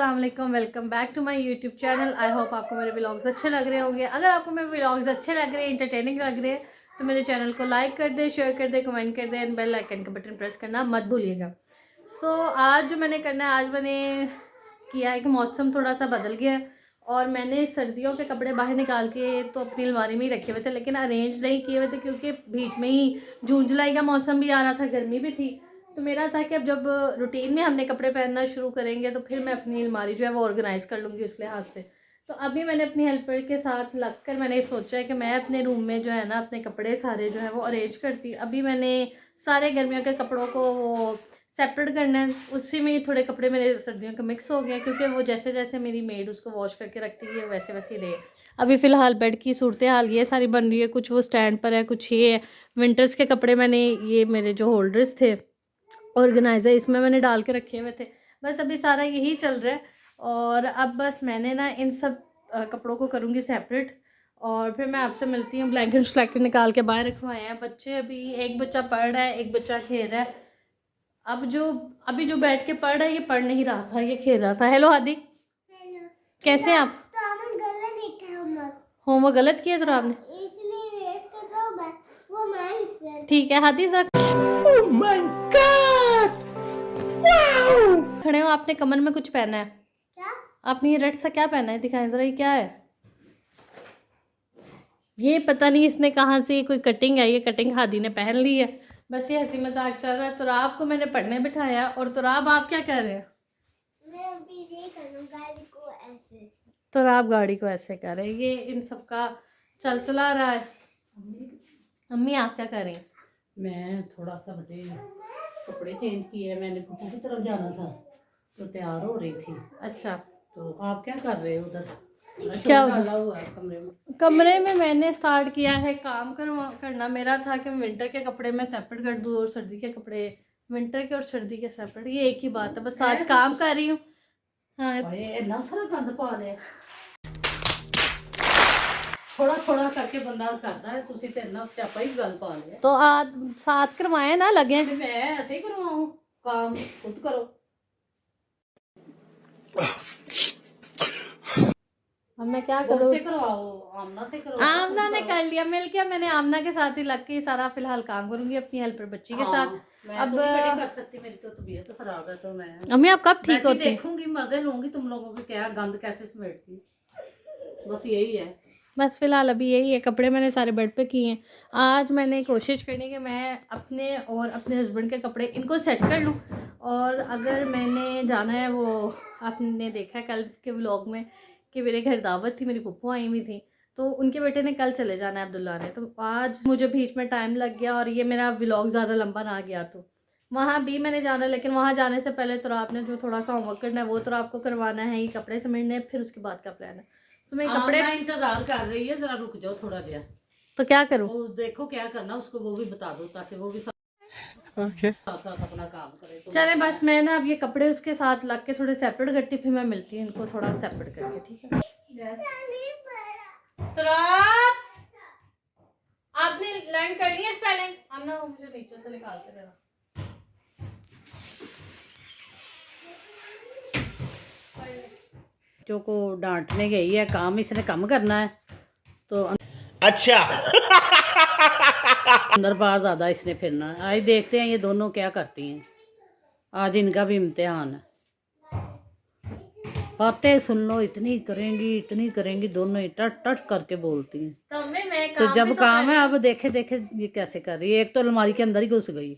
अस्सलाम वालेकुम, welcome back to my YouTube channel. I hope आपको मेरे व्लॉग्स अच्छे लग रहे होंगे। अगर आपको मेरे व्लॉग्स अच्छे लग रहे हैं, इंटरटेनिंग लग रहे हैं, तो मेरे चैनल को लाइक कर दे, शेयर कर दे, कमेंट कर दे एंड बेल आइकन का बटन प्रेस करना मत भूलिएगा। सो आज जो मैंने करना है, आज मैंने किया है कि मौसम थोड़ा सा बदल गया है और मैंने सर्दियों के कपड़े बाहर निकाल के तो अपनी अलमारी में ही रखे हुए थे, लेकिन अरेंज नहीं किए हुए थे क्योंकि बीच में ही जून जुलाई का मौसम भी आ रहा था, गर्मी भी थी। तो मेरा था कि अब जब रूटीन में हमने कपड़े पहनना शुरू करेंगे तो फिर मैं अपनी अलमारी जो है वो ऑर्गेनाइज़ कर लूँगी उस लिहाज से। तो अभी मैंने अपनी हेल्पर के साथ लगकर मैंने सोचा है कि मैं अपने रूम में जो है ना अपने कपड़े सारे जो है वो अरेंज करती। अभी मैंने सारे गर्मियों के कपड़ों को वो सेपरेट करना है, उसी में थोड़े कपड़े मेरे सर्दियों के मिक्स हो गए क्योंकि वो जैसे जैसे मेरी मेड उसको वॉश करके रखती है वैसे वैसे ही रहे। अभी फ़िलहाल बेड की सूरत हाल ये सारी बन रही है, कुछ वो स्टैंड पर है, कुछ ये है। विंटर्स के कपड़े मैंने ये मेरे जो होल्डर्स थे ऑर्गेनाइज़र इसमें मैंने डाल के रखे हुए थे। बस अभी सारा यही चल रहा है और अब बस मैंने ना इन सब कपड़ों को करूँगी सेपरेट और फिर मैं आपसे मिलती हूँ। ब्लैंकेट श्लैंकेट निकाल के बाहर रखवाए हैं बच्चे, अभी एक बच्चा पढ़ रहा है, एक बच्चा खेल रहा है। अभी जो बैठ के पढ़ रहा है ये पढ़ नहीं रहा था, ये खेल रहा था। हेलो हादी, हेलो, कैसे हैं आप? तो गलत लिखा होमवर्क गलत किया तो आपने, इसलिए रेस कर दो मैं, वो मैं ठीक है Hadi sir. Oh my God, wow! खड़े हो, आपने कमर में कुछ पहना है क्या? आपने ये रेड सा क्या पहना है, दिखाएं जरा, ये क्या है? ये पता नहीं इसने कहाँ से कोई कटिंग है, ये कटिंग हादी ने पहन ली है। बस ये हंसी मजाक चल रहा है। तुराब को मैंने पढ़ने बिठाया और तुराब आप क्या कर रहे हैं? मैं अभी ये करूँ, गाड़ी को ऐसे। तुराब गाड़ी को ऐसे कर रहे हैं, ये इन सब का चल चला रहा है। अम्मी आप क्या कर रही हैं? मैं थोड़ा सा बटे कपड़े चेंज किए, मैंने पुप्पू की तरफ जाना था तो तैयार हो रही थी। अच्छा, तो आप क्या कर रहे हो उधर? क्या डाला हुआ है कमरे में? कमरे में मैंने स्टार्ट किया है काम करना। मेरा था कि विंटर के कपड़े मैं सेपरेट कर दूँ और सर्दी के कपड़े विंटर के और सर्दी के सेपरेट, ये एक ही बात है। बस आज काम कर रही हूँ। हाँ, इतना सारा गंद पा लिया, थोड़ा थोड़ा करके बंदा करता है, तुसी ते इतना स्यापा ही गंद पा लिया। तो आज साथ करवाए ना, लगे मैं ऐसे ही करवाऊं, काम खुद करो। अब मैं क्या करूँ? से करवाओ, आमना से करवाओ। आमना ने कर लिया, मिल के मैंने आमना के साथ ही लग के सारा फिलहाल काम करूंगी अपनी हेल्पर बच्ची के साथ। मैं अब तो नहीं कर सकती, मेरी तो तबीयत तो खराब है, तो मैं अम्मी आप कब ठीक होती? देखूंगी, मजे लूंगी तुम लोगों के, क्या गंद कैसे समेटती, बस यही है। बस फिलहाल अभी यही है, कपड़े मैंने सारे बेड पे किए हैं। आज मैंने कोशिश करनी कि मैं अपने और अपने हस्बैंड के कपड़े इनको सेट कर लूँ। और अगर मैंने जाना है, वो आपने देखा है कल के व्लॉग में कि मेरे घर दावत थी, मेरी पप्पू आई हुई थी, तो उनके बेटे ने कल चले जाना है अब्दुल्ला ने। तो आज मुझे बीच में टाइम लग गया और ये मेरा व्लॉग ज़्यादा लंबा ना गया। तो वहाँ भी मैंने जाना है, लेकिन वहाँ जाने से पहले तो आपने जो थोड़ा सा होमवर्क करना है वो तो आपको करवाना है, ये कपड़े समेटने हैं, फिर उसके बाद का प्लान है। तो मैं कपड़े इंतजार कर रही है, जरा रुक जाओ थोड़ा देर। तो क्या करूँ? वो देखो क्या करना उसको, वो भी बता दो ताकि वो भी साथ साथ अपना काम करे। तो चले बस मैं ना अब ये कपड़े उसके साथ लग के थोड़े सेपरेट करती, फिर मैं मिलती हूँ इनको थोड़ा सेपरेट करके, ठीक है? तो आपने लर्न कर लिया स्पेलिंग? हम ना मुझे नीचे से निकाल के देना। बच्चों को डांटने गई है, काम इसने कम करना है तो अच्छा अंदर बाहर ज्यादा इसने फिरना है। आज देखते हैं ये दोनों क्या करती हैं, आज इनका भी इम्तिहान है। बातें सुन लो, इतनी करेंगी दोनों ही टट टट करके बोलती हैं। तो जब काम है, अब देखे देखे ये कैसे कर रही है। एक तो अलमारी के अंदर ही घुस गई।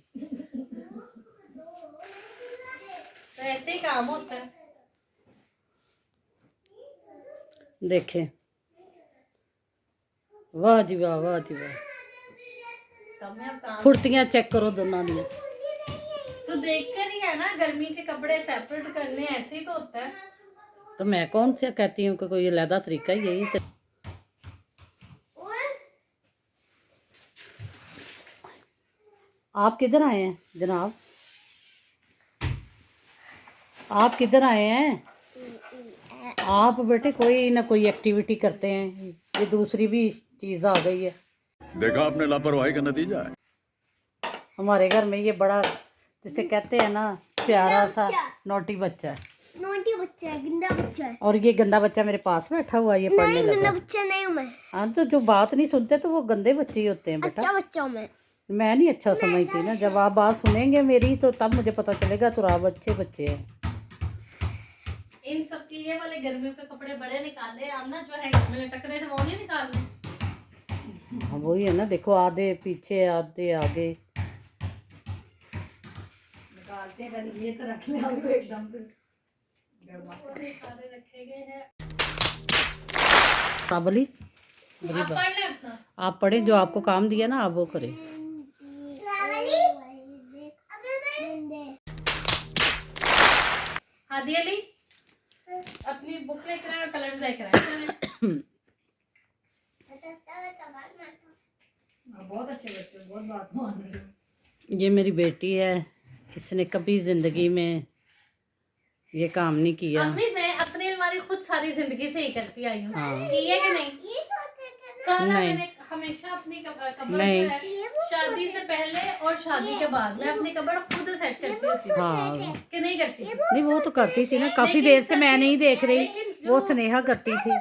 तो ऐसे ही काम होता है। देखे, वाह जी वाह, वाह जी वाह। फुर्तियां चेक करो दोनों दी। तो देखकर ही है ना, गर्मी के कपड़े सेपरेट करने ऐसे ही तो होता है। तो मैं कौन सा कहती हूँ कि कोई अलग तरीका ही यही। आप किधर आए हैं जनाब? आप किधर आए हैं? आप बेटे कोई ना कोई एक्टिविटी करते हैं, ये दूसरी भी चीज़ आ गई है। देखा आपने, लापरवाही का नतीजा है। हमारे घर में ये बड़ा जिसे कहते हैं ना प्यारा सा नोटी बच्चा है। नोटी बच्चा है, गंदा बच्चा है। और ये गंदा बच्चा मेरे पास बैठा हुआ है, ये पढ़ने नहीं, लगा। गंदा बच्चा नहीं हूँ मैं, हाँ तो जो बात नहीं सुनते तो वो गंदे बच्चे ही होते हैं बेटा। अच्छा बच्चा हूँ मैं। मैं नहीं अच्छा समझती ना, जब आप बात सुनेंगे मेरी तो तब मुझे पता चलेगा तो आप अच्छे बच्चे हैं। इन सब के ये वाले गर्मियों के कपड़े बड़े निकाले, आप ना जो है घर में लटक रहे थे वो नहीं निकालने। हाँ वही है ना, देखो आधे पीछे आधे आगे। निकालते हैं ये तो रख ले एकदम सारे रखे गए हैं। काबली आप पढ़ लें अपना। आप पढ़े, जो आपको काम दिया ना आप वो करें। हादी अली अपनी बुक लेकर आए और कलर्स देख रहे हैं। बहुत अच्छे बच्चे, बहुत बात मान रहे हो। ये मेरी बेटी है, इसने कभी जिंदगी में ये काम नहीं किया। अम्मी मैं अपनी अलमारी खुद सारी जिंदगी से ही करती आई हूँ। हाँ। की है कि नहीं? सारा नहीं। मैंने हमेशा अपनी कपड़ नहीं। जो है शादी से पहले और शादी के बाद मैं अपनी कपड़ खुद सेट करती होती हूँ। हाँ कि नहीं करती थी? नहीं वो तो करती थी ना, काफी देर से मैं नहीं देख रही, वो स्नेहा करती थी।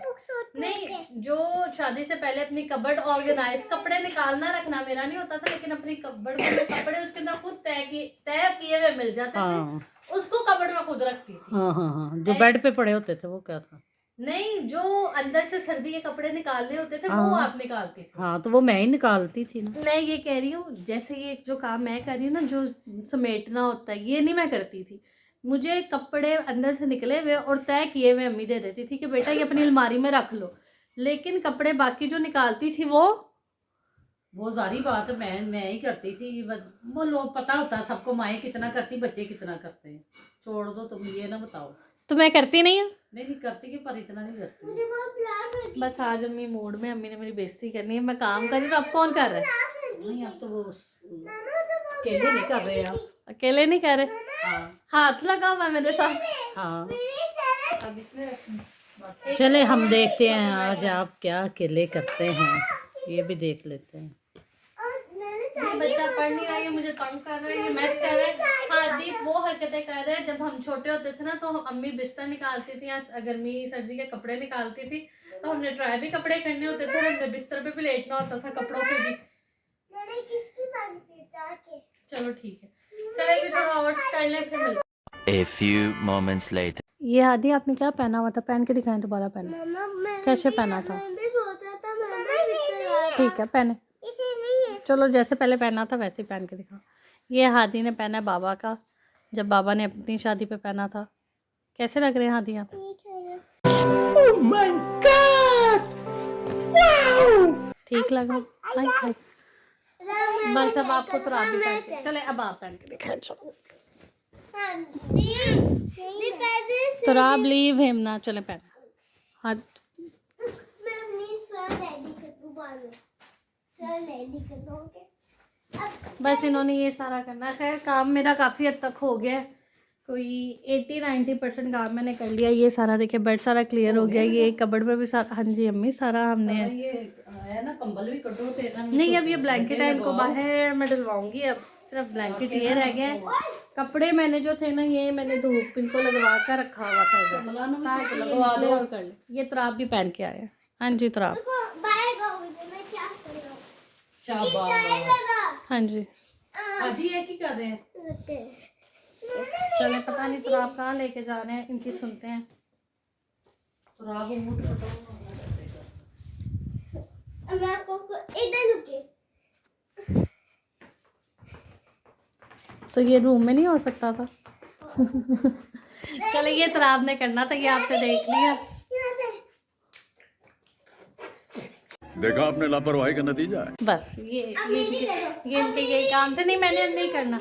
नहीं, जो शादी से पहले अपनी कबर्ड ऑर्गेनाइज, कपड़े निकालना रखना मेरा नहीं होता था, लेकिन अपनी कबर्ड में कपड़े उसके अंदर खुद तय किए हुए मिल जाते हाँ थे, उसको कबर्ड में खुद रखती थी। हाँ हाँ हाँ, जो बेड पे पड़े होते थे वो क्या था। नहीं, जो अंदर से सर्दी के कपड़े निकालने होते थे वो हाँ। आप निकालती थी। हाँ तो वो मैं ही निकालती थी ना। मैं ये कह रही हूँ, जैसे ये जो काम मैं कर रही हूँ ना, जो समेटना होता है, ये नहीं मैं करती थी। मुझे कपड़े अंदर से निकले हुए और तय किए हुए अम्मी दे देती थी कि बेटा ये अपनी अलमारी में रख लो, लेकिन कपड़े बाकी जो निकालती थी वो सारी बात मैं ही करती थी। वो लोग पता होता सबको, माएँ कितना करती बच्चे कितना करते हैं। छोड़ दो तुम, ये ना बताओ। तो मैं करती नहीं हूँ। नहीं करती कि पर इतना नहीं करती। बस आज अम्मी मूड में, अम्मी ने मेरी बेइज्जती करनी है। मैं काम कर रही हूँ तो अब कौन कर रहा है? नहीं अब तो वो अकेले नहीं कर रहे आप। अकेले नहीं कर रहे। हाँ हाथ लगाओ मैं मेरे साथ। हाँ चले हम देखते हैं आज आप क्या अकेले करते हैं, ये भी देख लेते हैं। बच्चा पढ़ नहीं रहा है, मुझे तंग कर रहा है, ये मैस कर रहा है। हाँ दीप वो हरकतें कर रहा है। जब हम छोटे होते थे ना तो अम्मी बिस्तर निकालती थी या गर्मी सर्दी के कपड़े निकालती थी, तो हमने ट्राई भी कपड़े करने होते थे, हमने बिस्तर पे भी लेटना होता था, कपड़ों पे भी। चलो ठीक है, चले भी थोड़ा और कर लें फिर मिलते। A few moments later. ये आदि आपने क्या पहना हुआ था? पहन के दिखाएं दोबारा। पहना कैसे पहना था? ठीक है पहने, चलो जैसे पहले पहना था वैसे ही पहन के दिखाओ। ये हादी ने पहना है बाबा का, जब बाबा ने अपनी शादी पे पहना था। कैसे लग रहे हैं हादी आप? Oh my God! Wow! ठीक लगा? हाय हाय। बस अब आपको तो रात भी पहन के, चले अब आप पहन के दिखाएं। चलो तो आप लीव हिम ना, चले पहना हाथ। बस इन्होंने ये सारा करना है। खैर काम मेरा काफ़ी हद तक हो गया है, कोई 80-90% काम मैंने कर लिया। ये सारा देखिए बेड सारा क्लियर हो गया। ये कबर्ड में भी सारा, हाँ जी अम्मी सारा हमने ये है ना, कंबल भी कटो थे ना। नहीं अब ये ब्लैंकेट है, इनको बाहर मैं डलवाऊंगी। अब सिर्फ ब्लैंकेट ये रह गया है। कपड़े मैंने जो थे ना, ये मैंने धूप इनको लगवा कर रखा हुआ था इधर, ताकि ये निकले और कर ले। ये त्राप भी पहन के आए। हाँ जी त्राप, हाँ जी। आदि है कि कर रहे हैं। चले पता नहीं त्राप कहाँ लेके जा रहे हैं, इनकी सुनते हैं। तो ये रूम में नहीं हो सकता था। चले ये त्राप ने करना था, ये आपने देख लिया। देखा आपने लापरवाही का नतीजा है। बस ये इनके यही काम थे। नहीं मैंने अब नहीं करना।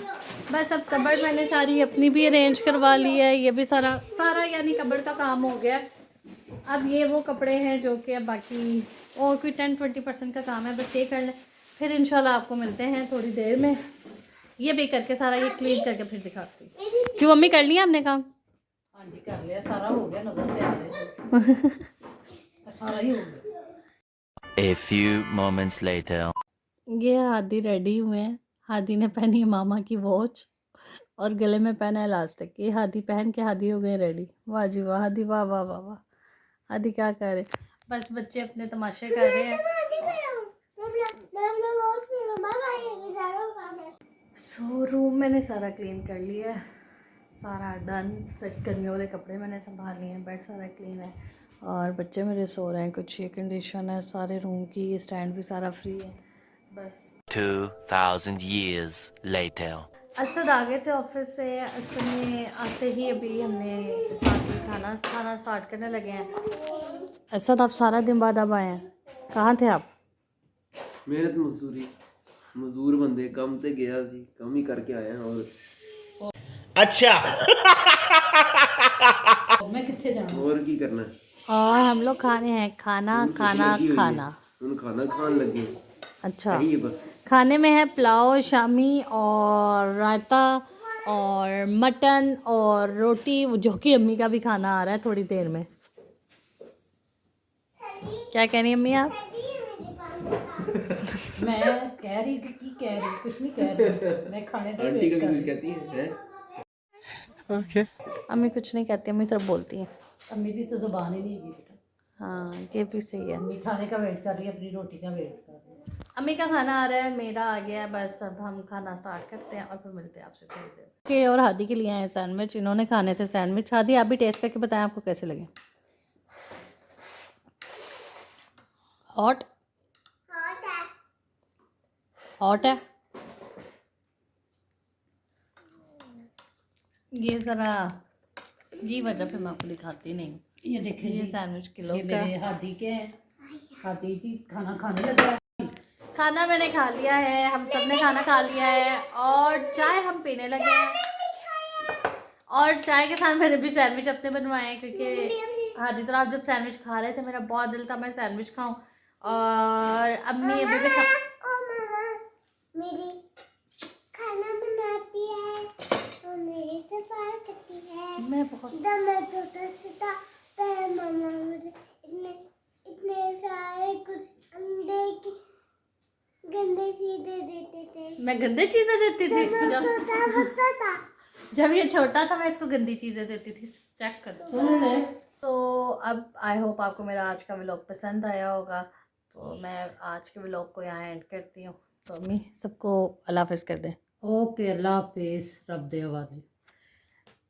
बस अब कबर्ड मैंने सारी अपनी भी अरेंज करवा ली है। ये भी सारा यानी कबर्ड का काम हो गया। अब ये वो कपड़े हैं जो कि अब बाकी और कोई 10-20% का काम है, बस ये कर लें, फिर इंशाल्लाह आपको मिलते हैं थोड़ी देर में। ये भी करके सारा ये क्लीन करके फिर दिखाती हूँ। क्यों मम्मी कर लिया आपने काम? हाँ जी कर लिया, सारा हो गया, नजर से आ रहे सारा ही हो गया। A few moments later. ये हादी रेडी हुए हैं। हादी ने पहनी है मामा की वॉच और गले में पहना है इलास्टिक। ये हादी पहन के हादी हो गए रेडी। वाह जी वाह हादी, वाह वाह वाह वाह। हादी क्या कर रहे, बस बच्चे अपने तमाशे कर रहे हैं। सो रूम मैंने सारा क्लीन कर लिया है, सारा डन। सेट करने वाले कपड़े मैंने संभाल लिए हैं, बेड सारा क्लीन है और बच्चे मेरे सो रहे हैं। कुछ ये कंडीशन है सारे रूम की, ये स्टैंड भी सारा फ्री है। बस 2000 years later. असद आ गए थे ऑफिस से। असद में आते ही अभी हमने साथ में खाना स्टार्ट करने लगे हैं। असद आप सारा दिन बाद अब आए हैं, कहाँ थे आप? मेहनत मजदूरी, मजदूर बंदे ਕੰਮ ਤੇ ਗਿਆ ਸੀ, ਕੰਮ ਹੀ ਕਰਕੇ ਆਇਆ और मैं कितने जाऊँ? और की करना है। और हम लोग खाने हैं खाना खाना खाना। हम खाना खान लगे। अच्छा, यही है बस। खाने में है पुलाव शामी और रायता और मटन और रोटी, जो कि अम्मी का भी खाना आ रहा है थोड़ी देर में। क्या कह रही हैं अम्मी आप? मैं कह रही कि कह रही कुछ नहीं कह रही, मैं खाने का आंटी वेट कभी कर कुछ रही। कहती है? अम्मी कुछ नहीं कहती, अम्मी सिर्फ बोलती हैं। अम्मी की तो जुबान ही नहीं है बेटा। हाँ ये भी सही है। अम्मी खाने का वेट कर रही है, अपनी रोटी का वेट कर रही है। अम्मी का खाना आ रहा है, मेरा आ गया है। बस अब हम खाना स्टार्ट करते हैं और फिर मिलते हैं आपसे थोड़ी देर के। और हादी के लिए आए सैंडविच, इन्होंने खाने थे सैंडविच। हादी आप भी टेस्ट करके बताएं आपको कैसे लगे। हॉट हॉट है ये ज़रा, ये वजह फिर मैं आपको दिखाती नहीं। ये देखें ये जी, सैंडविच किलो ये का। मेरे हादी के हैं। हादी जी खाना खाने लगा है। खाना मैंने खा लिया है, हम सब ने खाना खा लिया है और चाय हम पीने लगे हैं। और चाय के साथ मैंने भी सैंडविच अपने बनवाए हैं, क्योंकि हादी तो आप जब सैंडविच खा रहे थे मेरा बहुत दिल था मैं सैंडविच खाऊं। और अम्मी अभी भी मेरी खाना बनाती है और मेरे से प्यार करती है। मैं बहुत जब मैं छोटा सा था तो मम्मा मुझे इतने सारे कुछ अंडे की गंदे चीजें देते थे। मैं गंदे चीजें देती थी मैं छोटा बच्चा था। जब ये छोटा था मैं इसको गंदी चीजें देती थी। चेक कर। सुन ले। तो अब आई होप आपको मेरा आज का व्लॉग पसंद आया होगा। तो मैं आज के व्लॉग को यहाँ एंड करती हूँ। तो अम्मी सबको अल्लाह हाफ़िज़ कर दें। ओके अल्लाह हाफिज़, रब दे हवाले।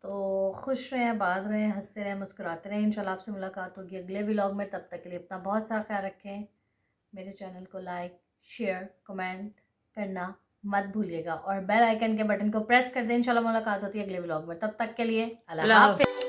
तो खुश रहें, आबाद रहें, हंसते रहें, मुस्कुराते रहें। इंशाल्लाह आपसे मुलाकात होगी अगले व्लॉग में। तब तक के लिए अपना बहुत सारा ख्याल रखें। मेरे चैनल को लाइक शेयर कमेंट करना मत भूलिएगा और बेल आइकन के बटन को प्रेस कर दें। इंशाल्लाह मुलाकात होती है अगले व्लॉग में। तब तक के लिए अल्लाह हाफ़िज़।